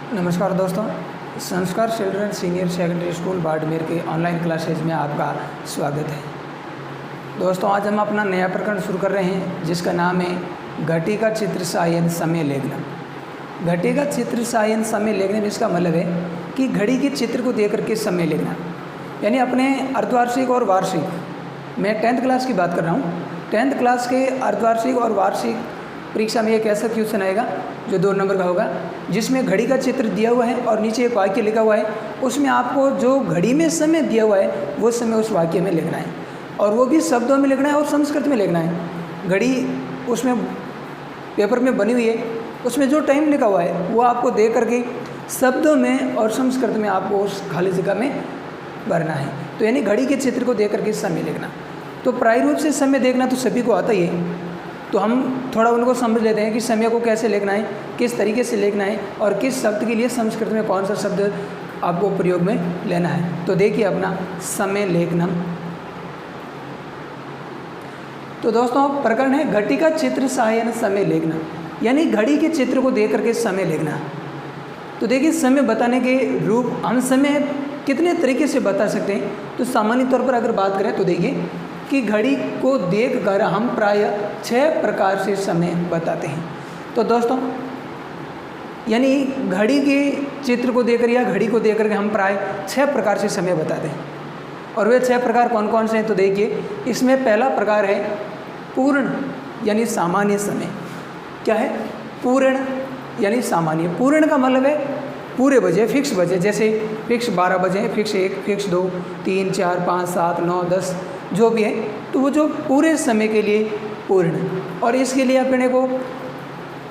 नमस्कार दोस्तों, संस्कार children senior secondary school Barmer के ऑनलाइन क्लासेज में आपका स्वागत है। दोस्तों, आज हम अपना नया प्रकरण शुरू कर रहे हैं जिसका नाम है घटी का चित्र सायन समय लेखना। घटी का चित्र सायन समय लेखने में इसका मतलब है कि घड़ी के चित्र को देख करके समय लेखना, यानी अपने अर्धवार्षिक और वार्षिक, मैं 10th क्लास की बात कर रहा हूँ। 10th क्लास के अर्धवार्षिक और वार्षिक परीक्षा में एक ऐसा क्वेश्चन आएगा जो 2 नंबर का होगा, जिसमें घड़ी का चित्र दिया हुआ है और नीचे एक वाक्य लिखा हुआ है। उसमें आपको जो घड़ी में समय दिया हुआ है वो समय उस वाक्य में लिखना है, और वो भी शब्दों में लिखना है और संस्कृत में लिखना है। घड़ी उसमें पेपर में बनी हुई है, उसमें जो टाइम लिखा हुआ है वो आपको दे करके शब्दों में और संस्कृत में आपको उस खाली जगह में भरना है। तो यानी घड़ी के चित्र को देख करके समय लिखना। तो प्राय रूप से समय देखना तो सभी को आता ही है, तो हम थोड़ा उनको समझ लेते हैं कि समय को कैसे लिखना है, किस तरीके से लिखना है और किस शब्द के लिए संस्कृत में कौन सा शब्द आपको प्रयोग में लेना है। तो देखिए अपना समय लेखनम। तो दोस्तों, प्रकरण है घटी का चित्र सायन समय लेखना, यानी घड़ी के चित्र को देख करके समय लिखना। तो देखिए, समय बताने के रूप हम समय कितने तरीके से बता सकते हैं। तो सामान्य तौर पर अगर बात करें तो देखिए कि घड़ी को देखकर हम प्रायः 6 प्रकार से समय बताते हैं। तो दोस्तों, यानी घड़ी के चित्र को देखकर या घड़ी को देखकर हम प्रायः 6 प्रकार से समय बताते हैं। और वे 6 प्रकार कौन कौन से हैं तो देखिए, इसमें पहला प्रकार है पूर्ण यानी सामान्य समय। क्या है? पूर्ण यानी सामान्य। पूर्ण का मतलब है पूरे बजे, फिक्स बजे, जैसे फिक्स 12 बजे, फिक्स 1, फिक्स 2, 3, 4, 5, 7, 9, 10 जो भी है, तो वो जो पूरे समय के लिए पूर्ण। और इसके लिए अपने को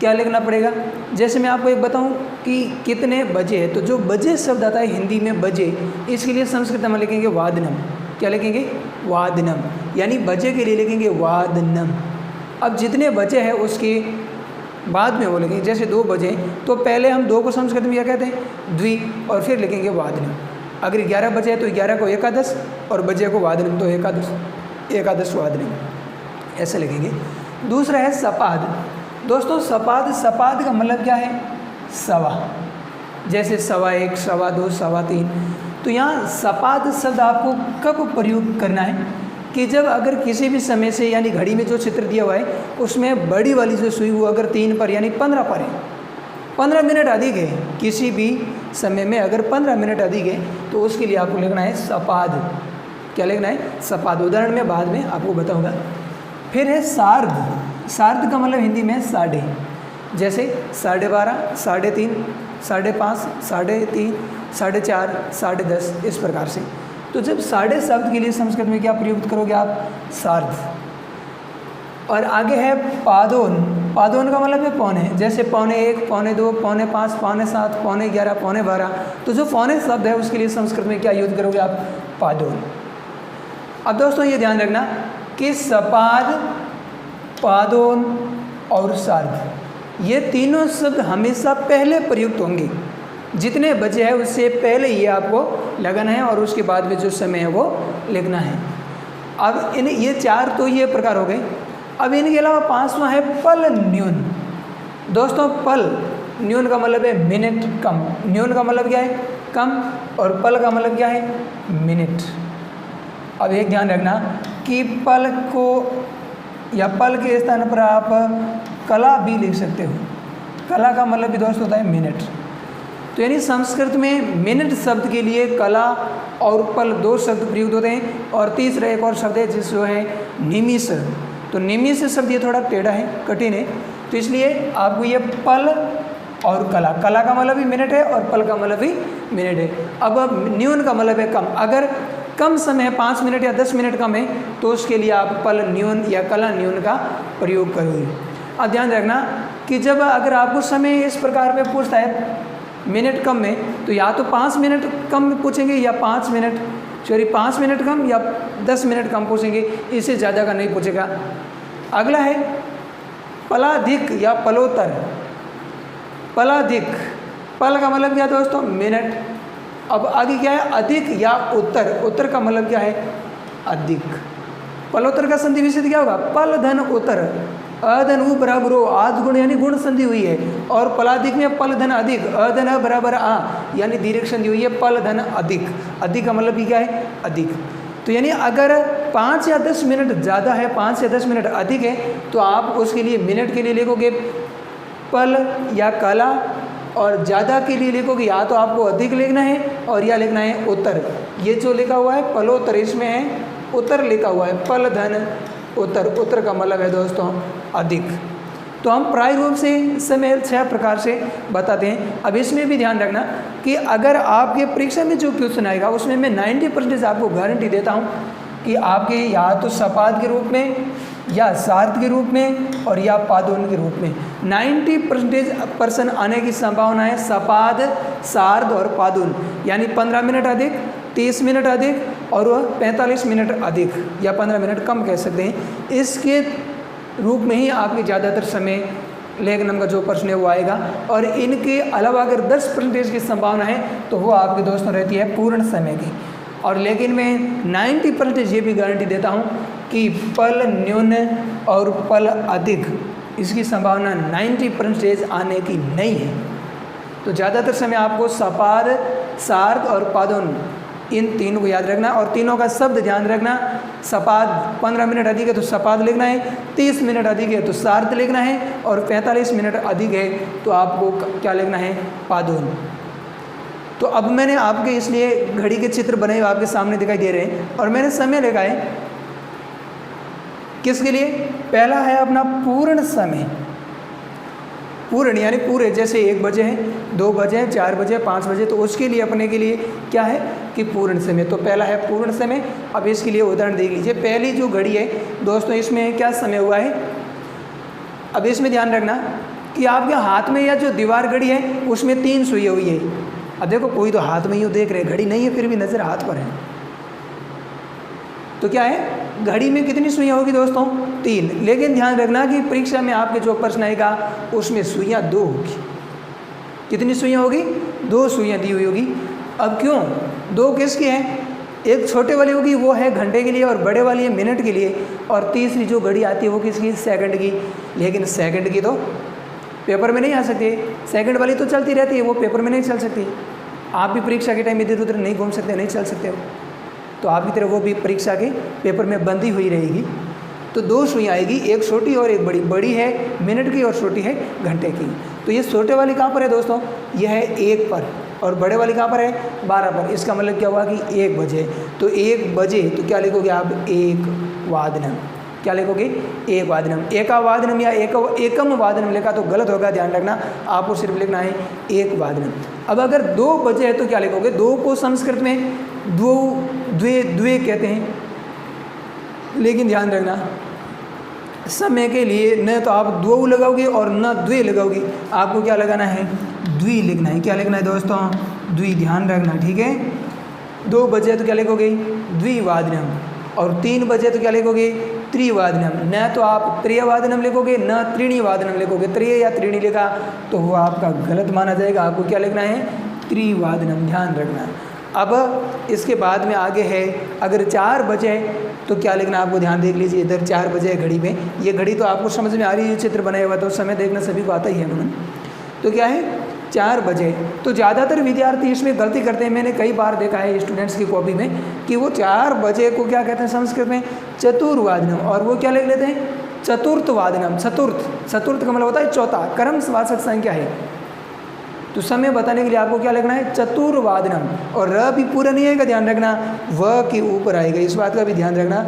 क्या लिखना पड़ेगा? जैसे मैं आपको एक बताऊं कि कितने बजे है, तो जो बजे शब्द आता है हिंदी में बजे, इसके लिए संस्कृत में लिखेंगे वादनम। क्या लिखेंगे? वादनम, यानी बजे के लिए लिखेंगे वादनम। अब जितने बजे है उसके बाद में वो लिखेंगे, जैसे 2 बजे तो पहले हम 2 को संस्कृत में क्या कहते हैं? द्वि, और फिर लिखेंगे वादनम। अगर 11 बजे है तो 11 को एकादश और बजे को वादनम, तो एकादश वादनम, ऐसे लिखेंगे। दूसरा है सपाद। दोस्तों, सपाद का मतलब क्या है? सवा, जैसे 1.15, 2.25, 3.25। तो यहाँ सपाद शब्द आपको कब प्रयोग करना है कि जब अगर किसी भी समय से, यानी घड़ी में जो चित्र दिया हुआ है उसमें बड़ी वाली जो सुई वो अगर 3 पर यानी 15 पर है, 15 मिनट अधिक है, किसी भी समय में अगर 15 मिनट अधिक है तो उसके लिए आपको लिखना है सपाद। क्या लिखना है? सपाद। उदाहरण में बाद में आपको बताऊंगा। फिर है सार्ध। सार्ध का मतलब हिंदी में साढ़े, जैसे 12.5, 3.5, 5.5, 3.5, 4.5, 10.5, इस प्रकार से। तो जब साढ़े शब्द के लिए संस्कृत में क्या प्रयुक्त करोगे आप? सार्ध। और आगे है पादोन। पादोन का मतलब है पौने, जैसे 1.25, 1.25, 1.25, 1.7, 1.11, 1.12। तो जो पौने शब्द है उसके लिए संस्कृत में क्या यूज करोगे आप? पादोन। अब दोस्तों ये ध्यान रखना कि सपाद, पादोन और सार्ध, ये तीनों शब्द हमेशा पहले प्रयुक्त होंगे। जितने बजे है उससे पहले ये आपको लगाना है और उसके बाद में जो समय है वो लिखना है। अब ये 4 तो ये प्रकार हो गए। अब इनके अलावा 5वां है पल न्यून। दोस्तों, पल न्यून का मतलब है मिनट कम। न्यून का मतलब क्या है? कम, और पल का मतलब क्या है? मिनट। अब एक ध्यान रखना कि पल को या पल के स्थान पर आप कला भी लिख सकते हो। कला का मतलब भी दोस्त होता है मिनट। तो यानी संस्कृत में मिनट शब्द के लिए कला और पल 2 शब्द प्रयुक्त होते हैं। और तीसरा एक और शब्द है जिसको है निमिष। तो निमिष शब्द ये थोड़ा टेढ़ा है, कठिन है, तो इसलिए आपको ये पल और कला, कला का मतलब भी मिनट है और पल का मतलब भी मिनट है। अब न्यून का मतलब है कम। अगर कम समय है, 5 मिनट या 10 मिनट कम है, तो उसके लिए आप पल न्यून या कला न्यून का प्रयोग करोगे। अब ध्यान रखना कि जब अगर आपको समय इस प्रकार में पूछता है मिनट कम में, तो या तो 5 मिनट कम में पूछेंगे या 5 मिनट कम या 10 मिनट कम पूछेंगे, इससे ज़्यादा का नहीं पूछेगा। अगला है पलाधिक या पलोत्तर। पलाधिक, पल का मतलब क्या है दोस्तों? मिनट। अब आगे क्या है? अधिक या उत्तर। उत्तर का मतलब क्या है? अधिक। पलोत्तर का संधि विच्छेद क्या होगा? पल धन उत्तर। अधन उ बराबर हो, आध गुण यानी गुण संधि हुई है, और पलाधिक में पल धन अधिक, अधन अ बराबर आ यानी दीर्घ संधि हुई है, पल धन अधिक, अधिक का मतलब क्या है अधिक। तो यानी अगर 5 या 10 मिनट ज़्यादा है, 5 या 10 मिनट अधिक है, तो आप उसके लिए मिनट के लिए लिखोगे पल या कला, और ज़्यादा के लिए लिखोगे या तो आपको अधिक लिखना है और या लिखना है उत्तर। ये जो लिखा हुआ है पलोत्तर, इसमें है उत्तर लिखा हुआ है, पल धन उत्तर, उत्तर का मतलब है दोस्तों अधिक। तो हम प्राय रूप से समय 6 प्रकार से बताते हैं। अब इसमें भी ध्यान रखना कि अगर आपके परीक्षा में जो क्वेश्चन आएगा उसमें मैं 90% आपको गारंटी देता हूँ कि आपके या तो सपाद के रूप में या सार्थ के रूप में और या पादोन के रूप में 90% आने की संभावना है। सपाद, सार्ध और पादोन, यानी 15 मिनट अधिक, 30 मिनट अधिक और वह 45 मिनट अधिक या 15 मिनट कम कह सकते हैं। इसके रूप में ही आपके ज़्यादातर समय लेखन का जो प्रश्न है वो आएगा, और इनके अलावा अगर 10% की संभावना है तो वो आपके दोस्तों रहती है पूर्ण समय की। और लेकिन मैं 90% ये भी गारंटी देता हूँ कि पल न्यून और पल अधिक इसकी संभावना 90% आने की नहीं है। तो ज़्यादातर समय आपको सपाद, सार्ध और पादोन इन तीनों को याद रखना, और तीनों का शब्द ध्यान रखना। सपाद 15 मिनट अधिक है तो सपाद लिखना है, 30 मिनट अधिक है तो सार्ध लिखना है, और 45 मिनट अधिक है तो आपको क्या लिखना है पादोन। तो अब मैंने आपके इसलिए घड़ी के चित्र बने हुए आपके सामने दिखाई दे रहे हैं, और मैंने समय लिखा है किसके लिए। पहला है अपना पूर्ण समय, पूर्ण यानी पूरे, जैसे 1 बजे है, 2 बजे है, 4 बजे, 5 बजे, तो उसके लिए अपने के लिए क्या है कि पूर्ण समय। तो पहला है पूर्ण समय। अब इसके लिए उदाहरण देख लीजिए। पहली जो घड़ी है दोस्तों, इसमें क्या समय हुआ है। अब इसमें ध्यान रखना कि आपके हाथ में या जो दीवार घड़ी है उसमें 3 सुई हुई है। अब देखो कोई तो हाथ में यूँ देख रहे, घड़ी नहीं है फिर भी नज़र हाथ पर है, तो क्या है घड़ी में कितनी सुइयाँ होगी दोस्तों 3। लेकिन ध्यान रखना कि परीक्षा में आपके जो प्रश्न आएगा उसमें सुइयाँ 2 होगी। कितनी सुइयाँ होगी 2 सुइयाँ दी हुई होगी। अब क्यों 2 किसकी हैं, एक छोटे वाली होगी वो है घंटे के लिए और बड़े वाली है मिनट के लिए, और तीसरी जो घड़ी आती है वो किसकी सेकंड की। लेकिन सेकंड की तो पेपर में नहीं आ सकती, सेकंड वाली तो चलती रहती है, वो पेपर में नहीं चल सकती। आप भी परीक्षा के टाइम इधर उधर नहीं घूम सकते, नहीं चल सकते हो, तो आपकी तरह वो भी परीक्षा के पेपर में बंधी हुई रहेगी। तो 2 सुई आएगी, एक छोटी और एक बड़ी। बड़ी है मिनट की और छोटी है घंटे की। तो ये छोटे वाली कहाँ पर है दोस्तों, यह है 1 पर, और बड़े वाली कहाँ पर है 12 पर। इसका मतलब क्या हुआ कि 1 बजे। तो 1 बजे तो क्या लिखोगे आप 1 वादनम। क्या लिखोगे 1 वादनम। एका वादनम या एकम वादनम लिखा तो गलत होगा, ध्यान रखना। आपको सिर्फ लिखना है 1 वादनम। अब अगर 2 बजे है तो क्या लिखोगे, 2 को संस्कृत में द्वे कहते हैं, लेकिन ध्यान रखना समय के लिए न तो आप 2 लगाओगे और न द्वे लगाओगे, आपको क्या लगाना है द्वि लिखना है। क्या लिखना है दोस्तों द्वि, ध्यान रखना, ठीक है। 2 बजे तो क्या लिखोगे द्विवादनम, और 3 बजे तो क्या लिखोगे त्रिवादनम। न तो आप त्रिवादनम लिखोगे न त्रिणीवादनम लिखोगे। त्रि या त्रिणी लिखा तो वो आपका गलत माना जाएगा, आपको क्या लिखना है त्रिवादनम, ध्यान रखना। अब इसके बाद में आगे है अगर 4 बजे तो क्या लिखना, आपको ध्यान देख लीजिए। इधर 4 बजे है घड़ी में, ये घड़ी तो आपको समझ में आ रही है, चित्र बनाया हुआ तो समय देखना सभी को आता ही है मन। तो क्या है 4 बजे। तो ज़्यादातर विद्यार्थी इसमें गलती करते हैं, मैंने कई बार देखा है स्टूडेंट्स की कॉपी में कि वो 4 बजे को क्या कहते हैं संस्कृत में चतुर्वादनम, और वो क्या लिख लेते हैं चतुर्थवादनम। चतुर्थ का मतलब होता है चौथा, क्रमवाचक संख्या है। तो समय बताने के लिए आपको क्या लिखना है चतुर्वादनम, और र भी पूरा नहीं आएगा, ध्यान रखना, व के ऊपर आएगा, इस बात का भी ध्यान रखना।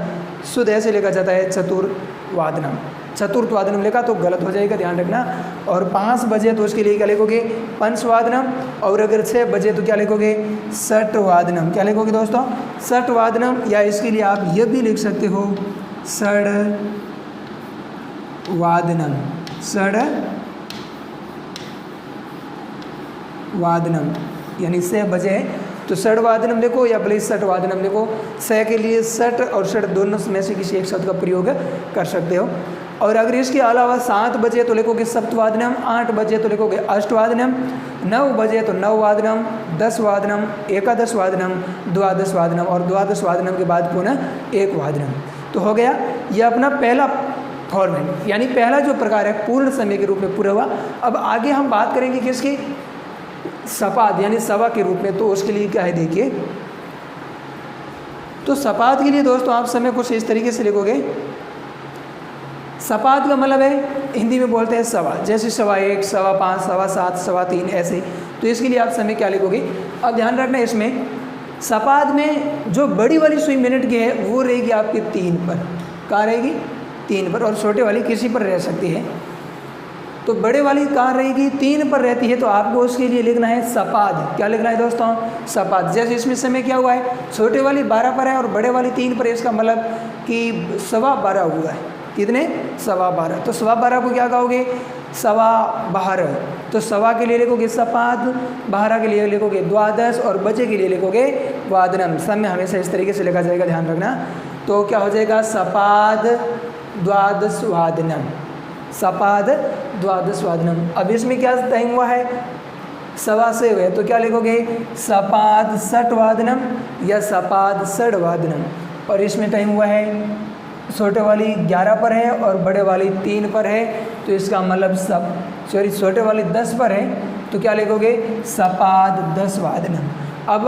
शुद्ध ऐसे लिखा जाता है चतुर्वादनम, चतुर्थवादनम लिखा तो गलत हो जाएगा, ध्यान रखना। और 5 बजे तो उसके लिए क्या लिखोगे पंचवादनम, और अगर 6 बजे तो क्या लिखोगे षटवादनम। क्या लिखोगे दोस्तों षटवादनम, या इसके लिए आप ये भी लिख सकते हो षडवादनम, षडवादनम, यानी 6 बजे तो षडवादनम लिखो या भले षटवादनम लिखो। 6 के लिए षट और षट दोनों में से किसी एक शब्द का प्रयोग कर सकते हो। और अगर इसके अलावा 7 बजे तो लिखोगे सप्तवादनम, 8 बजे तो लिखोगे अष्टवादनम, 9 बजे तो नववादनम, 10 वादनम, एकादश वादनम, द्वादश वादनम, और द्वादश वादनम के बाद पुनः 1 वादनम। तो हो गया ये अपना पहला फॉर्मेट, यानी पहला जो प्रकार है पूर्ण समय के रूप में पूरा हुआ। अब आगे हम बात करेंगे किसकी, सपाद यानी सवा के रूप में। तो उसके लिए क्या है देखिए, तो सपाद के लिए दोस्तों आप समय कुछ इस तरीके से लिखोगे। सपाद का मतलब है हिंदी में बोलते हैं सवा, जैसे 1.25, 5.25, 7.25, 7.25 ऐसे। तो इसके लिए आप समय क्या लिखोगे। अब ध्यान रखना इसमें सपाद में जो बड़ी वाली सुई मिनट की है वो रहेगी आपके 3 पर। कहाँ रहेगी, 3 पर, और छोटे वाली किसी पर रह सकती है। तो बड़े वाली कहाँ रहेगी, 3 पर रहती है। तो आपको उसके लिए लिखना है सपाद। क्या लिखना है दोस्तों, सपाद। जैसे इसमें समय क्या हुआ है, छोटे वाली 12 पर है और बड़े वाली 3 पर है। इसका मतलब कि 12.25 हुआ है। कितने, 12.25। तो 12.25 को क्या कहोगे, 12.25। तो सवा के लिए लिखोगे सपाद, 12 के लिए लिखोगे द्वादश और बचे के लिए लिखोगे वादनम। समय हमेशा इस तरीके से लिखा जाएगा, ध्यान रखना। तो क्या हो जाएगा, सपाद द्वादश वादनम, सपाद द्वादश वादनम। अब इसमें क्या टाइम हुआ है, 1.25 से हुए, तो क्या लिखोगे, सपाद 60 वादनम या सपाद 60 वादनम। और इसमें टाइम हुआ है, छोटे वाली 11 पर है और बड़े वाली 3 पर है। तो इसका मतलब छोटे वाली 10 पर है। तो क्या लिखोगे, सपाद 10 वादनम। अब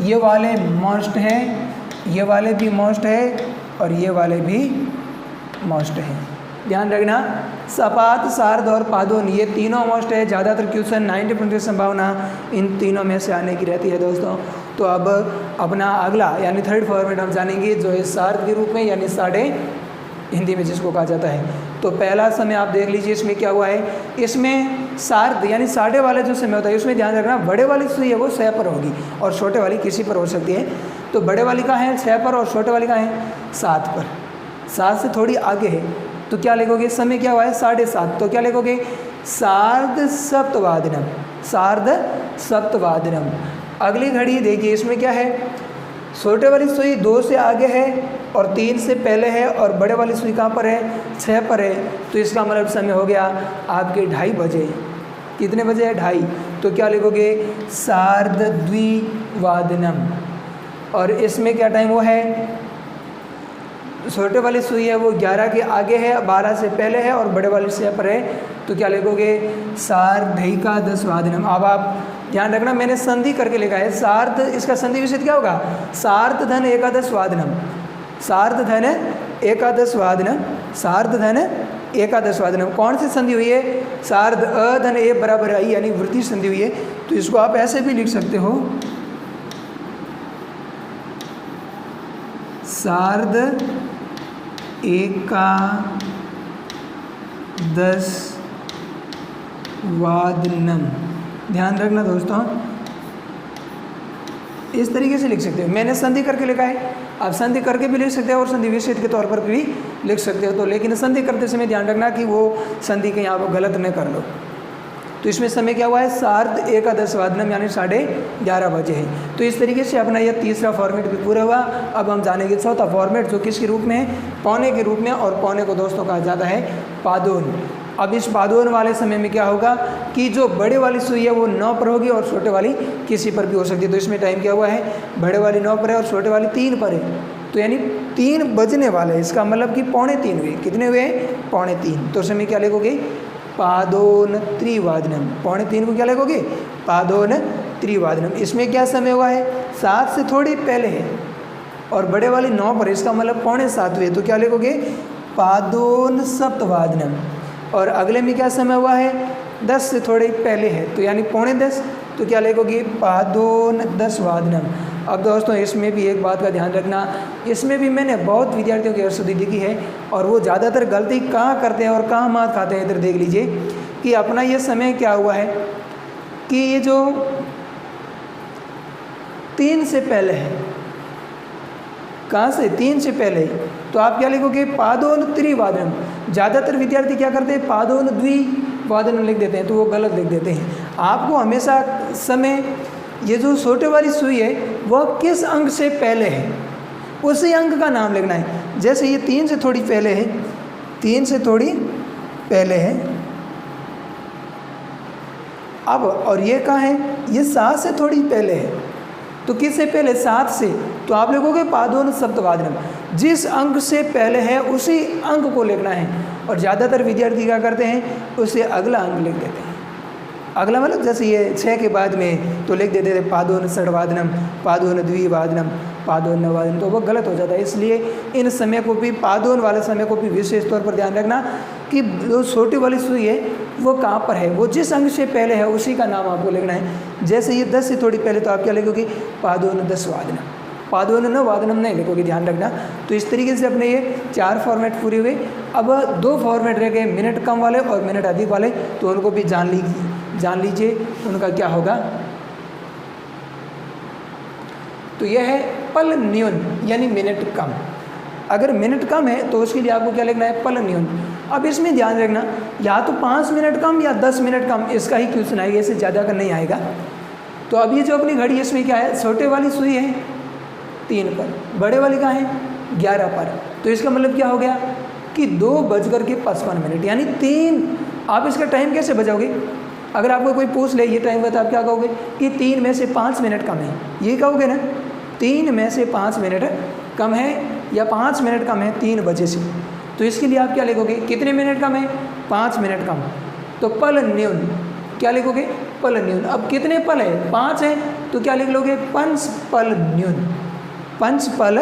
ये वाले मोस्ट हैं, ये वाले भी मोस्ट है और ये वाले भी मोस्ट है। ध्यान रखना, सपाद, सार्ध और पादोन ये तीनों मोस्ट है। ज़्यादातर क्वेश्चन 90% संभावना इन तीनों में से आने की रहती है दोस्तों। तो अब अपना अगला यानी थर्ड फॉर्मेट हम जानेंगे, जो है सार्ध के रूप में, यानी साढ़े हिंदी में जिसको कहा जाता है। तो पहला समय आप देख लीजिए, इसमें क्या हुआ है, इसमें सार्ध यानी साढ़े वाला जो समय होता है उसमें ध्यान रखना बड़े वाली सुई है वो 6 पर होगी और छोटे वाली किसी पर हो सकती है। तो बड़े वाली कहाँ है, 6 पर, और छोटे वाली कहाँ है, 7 पर। 7 से थोड़ी आगे है। तो क्या लिखोगे, समय क्या हुआ है, 7.5। तो क्या लिखोगे, सार्ध सप्तवादनम, सार्ध सप्तवादनम। अगली घड़ी देखिए, इसमें क्या है, छोटे वाली सुई 2 से आगे है और 3 से पहले है, और बड़े वाली सुई कहाँ पर है, 6 पर है। तो इसका मतलब समय हो गया आपके 2:30 बजे। कितने बजे है, 2:30। तो क्या लिखोगे, सार्ध द्विवादनम। और इसमें क्या टाइम वो है, छोटे वाली सुई है वो 11 के आगे है, 12 से पहले है, और बड़े वाली 6 पर है। तो क्या लिखोगे, सार्धैकादश वादनम। अब आप ध्यान रखना, मैंने संधि करके लिखा है सार्ध, इसका संधि विच्छेद क्या होगा, सार्ध धन एकादश वादनम, सार्ध धन एकादश वादनम, सार्ध धन एकादश वादनम। कौन सी संधि हुई है, सार्ध अ धन ए बराबर आई, यानी वृद्धि संधि हुई है। तो इसको आप ऐसे भी लिख सकते हो, सार्ध एकादश वादनम। ध्यान रखना दोस्तों, इस तरीके से लिख सकते हो। मैंने संधि करके लिखा है, आप संधि करके भी लिख सकते हो और संधि विच्छेद के तौर पर भी लिख सकते हो। तो लेकिन संधि करते समय ध्यान रखना कि वो संधि कहीं आप गलत न कर लो। तो इसमें समय क्या हुआ है, सार्ध एकादश वादनम, यानी 11:30 बजे है। तो इस तरीके से अपना यह तीसरा फॉर्मेट भी पूरा हुआ। अब हम जानेंगे चौथा फॉर्मेट, जो किसके रूप में है, पौने के रूप में। और पौने को दोस्तों कहा जाता है पादोन। अब इस पादोन वाले समय में क्या होगा कि जो बड़े वाली सुई है वो 9 पर होगी और छोटे वाली किसी पर भी हो सकती है। तो इसमें टाइम क्या हुआ है, बड़े वाली 9 पर है और छोटे वाली 3 पर है। तो यानी 3 बजने वाले है, इसका मतलब कि 2:45 हुए। कितने हुए, 2:45। तो समय क्या लिखोगे, पादोन त्रिवादनम। 2:45 को क्या लिखोगे, पादोन त्रिवादनम। इसमें क्या समय हुआ है, 7 से थोड़ी पहले है और बड़े वाली 9 पर, इसका मतलब 6:45 हुए। तो क्या लिखोगे, पादोन सप्तवादनम। और अगले में क्या समय हुआ है, 10 से थोड़े पहले है, तो यानी 9:45। तो क्या लिखोगे, पादोन 10 वादनम। अब दोस्तों इसमें भी एक बात का ध्यान रखना, इसमें भी मैंने बहुत विद्यार्थियों की अरशुद्धि देखी है और वो ज़्यादातर गलती कहाँ करते हैं और कहाँ मात खाते हैं। इधर देख लीजिए कि अपना ये समय क्या हुआ है कि ये जो 3 से पहले है, कहाँ से, 3 से पहले, तो आप क्या लिखोगे, पादोन त्रिवादनम। ज़्यादातर विद्यार्थी क्या करते हैं, पादोन द्विवादनम लिख देते हैं, तो वो गलत लिख देते हैं। आपको हमेशा समय, ये जो छोटे वाली सुई है वह किस अंक से पहले है उसी अंक का नाम लिखना है। जैसे ये 3 से थोड़ी पहले है, 3 से थोड़ी पहले है। अब और ये कहाँ है, ये 7 से थोड़ी पहले है। तो किससे पहले, 7 से। तो आप लिखोगे पादोन सप्तवादनम, जिस अंक से पहले है उसी अंक को लिखना है। और ज़्यादातर विद्यार्थी क्या करते हैं, उससे अगला अंक लिख देते हैं। अगला मतलब जैसे ये 6 के बाद में तो लिख देते थे पादोन षड्वादनम, पादोन द्विवादनम, पादोन नवादनम, तो वो गलत हो जाता है। इसलिए इन समय को भी, पादोन वाले समय को भी विशेष तौर पर ध्यान रखना कि जो छोटी वाली सुई है वो कहाँ पर है, वो जिस अंक से पहले है उसी का नाम आपको लिखना है। जैसे ये 10 से थोड़ी पहले तो आप क्या लिखोगे, पादोन 10 वादनम, पादोन न वादनम नहीं लिखोगे, ध्यान रखना। तो इस तरीके से अपने ये 4 फॉर्मेट पूरे हुए। अब 2 फॉर्मेट रह गए, मिनट कम वाले और मिनट अधिक वाले, तो उनको भी जान लीजिए उनका क्या होगा। तो यह है पल न्यून यानी मिनट कम। अगर मिनट कम है तो उसके लिए आपको क्या लिखना है, पल न्यून। अब इसमें ध्यान रखना, या तो 5 मिनट कम या 10 मिनट कम, इसका ही क्वेश्चन आएगा, इससे ज़्यादा का नहीं आएगा। तो अब ये जो अपनी घड़ी है इसमें क्या है, छोटे वाली सुई है 3 पर, बड़े वाली कहाँ है 11 पर। तो इसका मतलब क्या हो गया कि 2:55 यानी 3। आप इसका टाइम कैसे बचाओगे, अगर आपको कोई पूछ ले ये टाइम का तो आप क्या कहोगे कि 3 में से 5 मिनट कम है, ये कहोगे ना, 3 में से 5 मिनट कम है या 5 मिनट कम है 3 बजे से। तो इसके लिए आप क्या लिखोगे, कितने मिनट कम है, 5 मिनट कम। तो पल न्यून क्या लिखोगे, पल न्यून। अब कितने पल है, 5 है, तो क्या लिख लोगे, पंच पल न्यून, पंच पल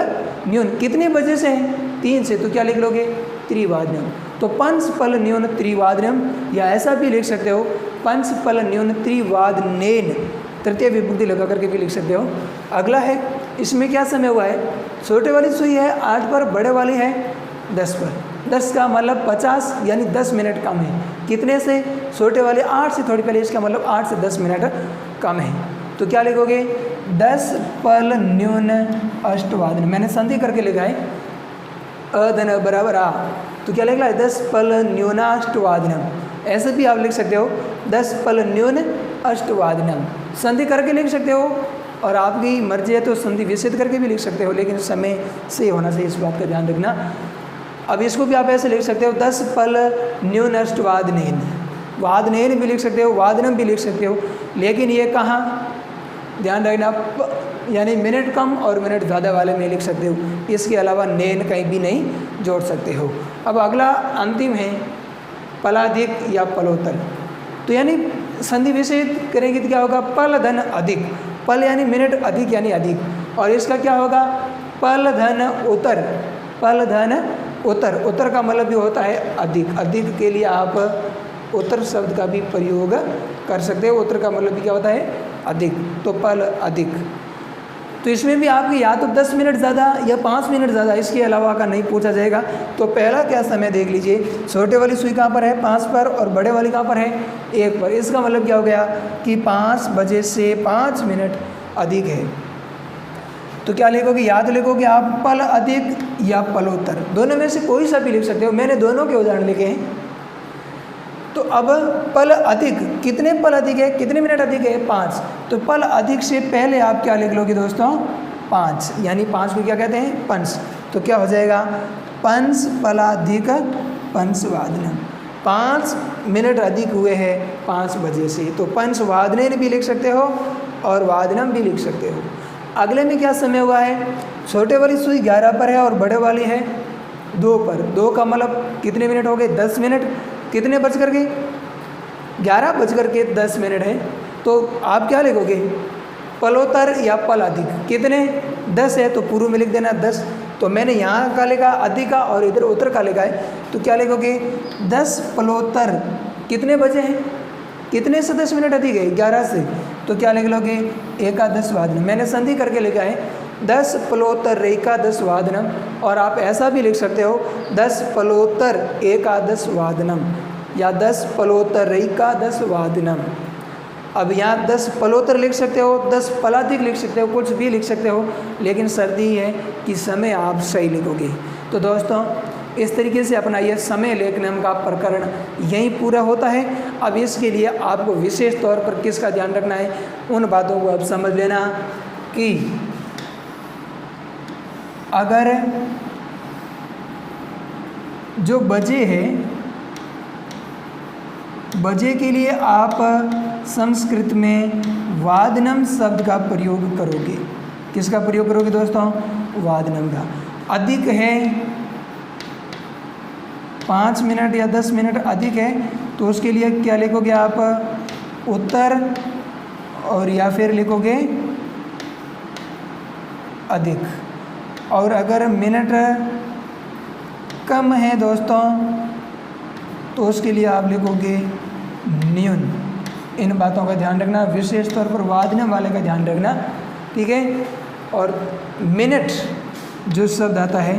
न्यून। कितने बजे से है, 3 से, तो क्या लिख लोगे, त्रिवादनम। तो पंच पल न्यून त्रिवादनम, या ऐसा भी लिख सकते हो पंच पल न्यून त्रिवादनेन, तृतीय विभक्ति लगा करके भी लिख सकते हो। अगला है, इसमें क्या समय हुआ है, छोटे वाली सुई है 8 पर, बड़े वाली है 10 पर। 10 का मतलब 50 यानी 10 मिनट कम है, कितने से, छोटे वाले 8 से थोड़ी पहले, इसका मतलब 8 से 10 मिनट कम है। तो क्या लिखोगे, 10 पल न्यून अष्टवादन। मैंने संधि करके लिखा है अधन बराबर आ, तो क्या लिखना है, 10 पल न्यूनाष्टवादनम। ऐसे भी आप लिख सकते हो 10 पल न्यून अष्टवादनम, संधि करके लिख सकते हो, और आपकी मर्जी है तो संधि विच्छेद करके भी लिख सकते हो, लेकिन समय से होना चाहिए, इस बात का ध्यान रखना। अब इसको भी आप ऐसे लिख सकते हो 10 पल न्यून अष्टवादनेन, वादनेन भी लिख सकते हो, वादनम भी लिख सकते हो, लेकिन ये कहाँ ध्यान रखना, यानी मिनट कम और मिनट ज़्यादा वाले में लिख सकते हो, इसके अलावा नेन कहीं भी नहीं जोड़ सकते हो। अब अगला अंतिम है पलाधिक या पलोत्तर। तो यानी संधि विच्छेद करेंगे तो क्या होगा, पल धन अधिक, पल यानी मिनट, अधिक यानी अधिक, और इसका क्या होगा, पल धन उत्तर, पल धन उत्तर। उत्तर का मतलब भी होता है अधिक, अधिक के लिए आप उत्तर शब्द का भी प्रयोग कर सकते हो। उत्तर का मतलब भी क्या होता है, अधिक, तो पल अधिक। तो इसमें भी आपकी या तो 10 मिनट ज़्यादा या 5 मिनट ज़्यादा, इसके अलावा का नहीं पूछा जाएगा। तो पहला क्या समय देख लीजिए, छोटे वाली सुई कहाँ पर है, 5 पर, और बड़े वाली कहाँ पर है, 1 पर। इसका मतलब क्या हो गया कि 5 बजे से 5 मिनट अधिक है। तो क्या लिखोगे, या तो लिखोगे आप पल अधिक या पलोत्तर, दोनों में से कोई सा भी लिख सकते हो। मैंने दोनों के उदाहरण लिखे हैं। तो अब पल अधिक, कितने पल अधिक है, कितने मिनट अधिक है, 5। तो पल अधिक से पहले आप क्या लिख लोगे दोस्तों, 5, यानी 5 को क्या कहते हैं, पंच। तो क्या हो जाएगा, पंच पलाधिक पंचवादनम, 5 मिनट अधिक हुए हैं 5 बजे से। तो पंचवादनेन भी लिख सकते हो और वादनम भी लिख सकते हो। अगले में क्या समय हुआ है, छोटे वाली सुई 11 पर है और बड़े वाली है 2 पर। 2 का मतलब कितने मिनट हो गए, 10 मिनट। कितने बज कर के, 11 बज कर के 10 मिनट है। तो आप क्या लिखोगे, पलोत्तर या पल अधिक। कितने, 10 है तो पूर्व में लिख देना 10। तो मैंने यहाँ का लिखा अधिक का और इधर उत्तर का लिखा है, तो क्या लिखोगे, 10 पलोत्तर कितने बजे हैं, कितने से 10 मिनट अधिक है, 11 से। तो क्या लिख लोगे, एकादश वादनम। मैंने संधि करके लिखा है 10 पलोत्तर एकादश वादनम, और आप ऐसा भी लिख सकते हो 10 पलोत्तर एकादश वादनम या 10 पलोत्तर एकादश वादनम। अब यहाँ 10 पलोत्तर लिख सकते हो, 10 पलाधिक लिख सकते हो, कुछ भी लिख सकते हो, लेकिन शर्त ही है कि समय आप सही लिखोगे। तो दोस्तों इस तरीके से अपना यह समय लेखन का प्रकरण यहीं पूरा होता है। अब इसके लिए आपको विशेष तौर पर किसका ध्यान रखना है, उन बातों को आप समझ लेना कि अगर जो बजे है, बजे के लिए आप संस्कृत में वादनम शब्द का प्रयोग करोगे, किसका प्रयोग करोगे दोस्तों? वादनम का। अधिक है 5 मिनट या 10 मिनट अधिक है तो उसके लिए क्या लिखोगे आप? उत्तर, और या फिर लिखोगे अधिक। और अगर मिनट कम है दोस्तों तो उसके लिए आप लिखोगे न्यून। इन बातों का ध्यान रखना, विशेष तौर पर वादनम वाले का ध्यान रखना, ठीक है। और मिनट जो शब्द आता है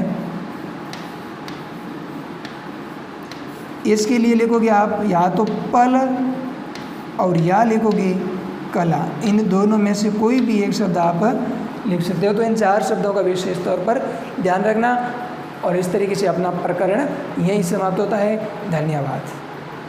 इसके लिए लिखोगे आप या तो पल और या लिखोगे कला। इन दोनों में से कोई भी एक शब्द आप लिख सकते हो। तो इन 4 शब्दों का विशेष तौर पर ध्यान रखना और इस तरीके से अपना प्रकरण यहीं समाप्त होता है। धन्यवाद।